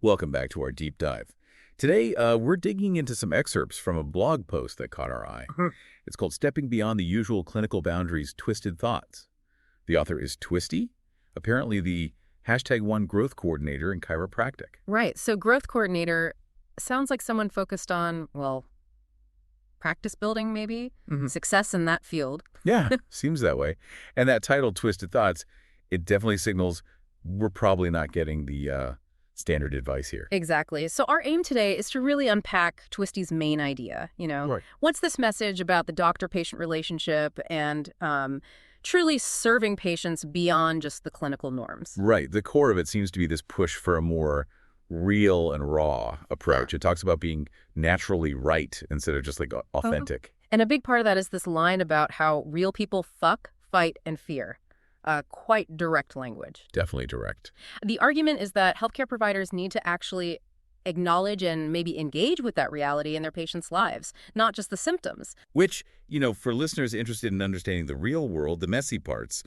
Welcome back to our deep dive. Today, we're digging into some excerpts from a blog post that caught our eye. Mhm. It's called Stepping Beyond the Usual Clinical Boundaries, Twisted Thoughts. The author is Twisty, apparently the #1 growth coordinator in chiropractic. Right. So growth coordinator sounds like someone focused on, well, practice building maybe, Mhm. success in that field. Yeah, seems that way. And that title, Twisted Thoughts, it definitely signals we're probably not getting the standard advice here. Exactly. So our aim today is to really unpack Twisty's main idea. Right. What's this message about the doctor-patient relationship and truly serving patients beyond just the clinical norms? Right. The core of it seems to be this push for a more real and raw approach. It talks about being naturally right instead of just like authentic. And a big part of that is this line about how real people fuck, fight, and fear. Quite direct language. Definitely direct. The argument is that healthcare providers need to actually acknowledge and maybe engage with that reality in their patients' lives, not just the symptoms. Which, for listeners interested in understanding the real world, the messy parts,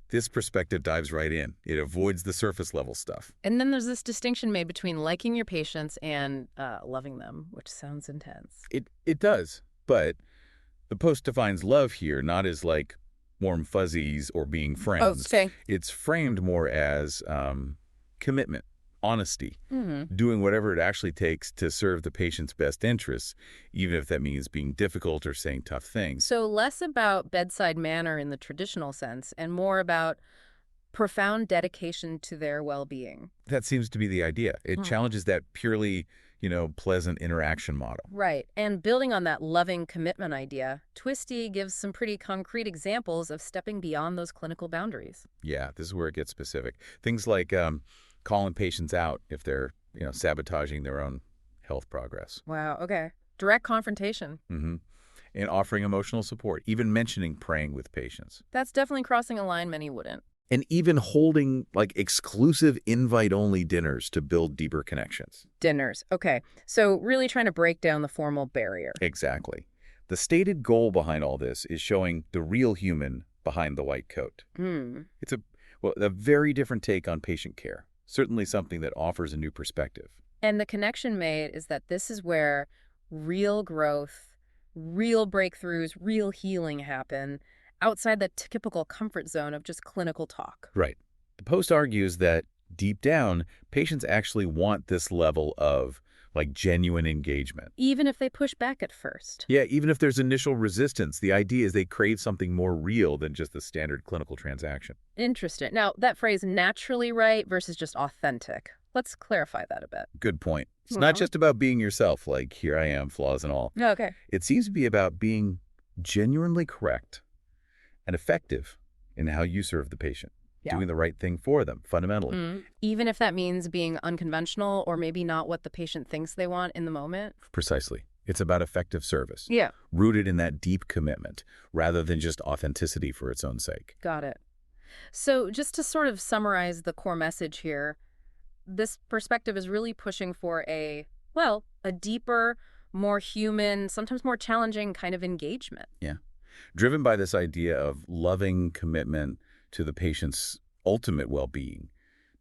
this perspective dives right in. It avoids the surface level stuff. And then there's this distinction made between liking your patients and loving them, which sounds intense. It does, but the post defines love here not as like warm fuzzies or being friends. Okay. It's framed more as commitment, honesty, Mm-hmm. doing whatever it actually takes to serve the patient's best interests, even if that means being difficult or saying tough things. So less about bedside manner in the traditional sense and more about profound dedication to their well-being. That seems to be the idea. It challenges that purely, pleasant interaction model. Right. And building on that loving commitment idea, Twisty gives some pretty concrete examples of stepping beyond those clinical boundaries. Yeah, this is where it gets specific. Things like calling patients out if they're, sabotaging their own health progress. Wow. Okay. Direct confrontation. Mm-hmm. And offering emotional support, even mentioning praying with patients. That's definitely crossing a line many wouldn't. And even holding like exclusive invite-only dinners to build deeper connections. Dinners. Okay. So really trying to break down the formal barrier. Exactly. The stated goal behind all this is showing the real human behind the white coat. It's a very different take on patient care. Certainly something that offers a new perspective. And the connection made is that this is where real growth, real breakthroughs, real healing happen outside the typical comfort zone of just clinical talk. Right. The post argues that deep down, patients actually want this level of like genuine engagement. Even if they push back at first. Yeah, even if there's initial resistance, the idea is they crave something more real than just the standard clinical transaction. Interesting. Now, that phrase naturally right versus just authentic. Let's clarify that a bit. Good point. It's not just about being yourself, like here I am, flaws and all. Okay. It seems to be about being genuinely correct and effective in how you serve the patient, doing the right thing for them, fundamentally. Even if that means being unconventional or maybe not what the patient thinks they want in the moment. Precisely. It's about effective service, Yeah. rooted in that deep commitment, rather than just authenticity for its own sake. Got it. So just to sort of summarize the core message here, this perspective is really pushing for a deeper, more human, sometimes more challenging kind of engagement. Yeah. Driven by this idea of loving commitment to the patient's ultimate well-being,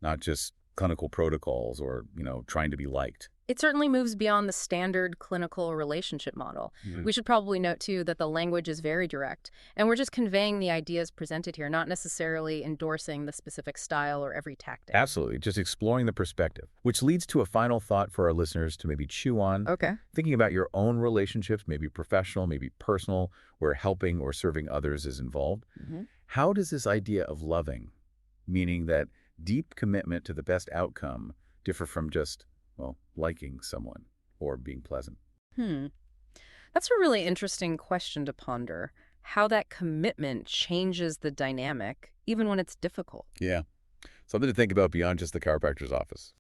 not just clinical protocols or, trying to be liked. It certainly moves beyond the standard clinical relationship model. We should probably note, too, that the language is very direct, and we're just conveying the ideas presented here, not necessarily endorsing the specific style or every tactic. Absolutely. Just exploring the perspective, which leads to a final thought for our listeners to maybe chew on. Okay. Thinking about your own relationships, maybe professional, maybe personal, where helping or serving others is involved. How does this idea of loving, meaning that deep commitment to the best outcome, differ from just liking someone or being pleasant? That's a really interesting question to ponder. How that commitment changes the dynamic, even when it's difficult. Yeah. Something to think about beyond just the chiropractor's office.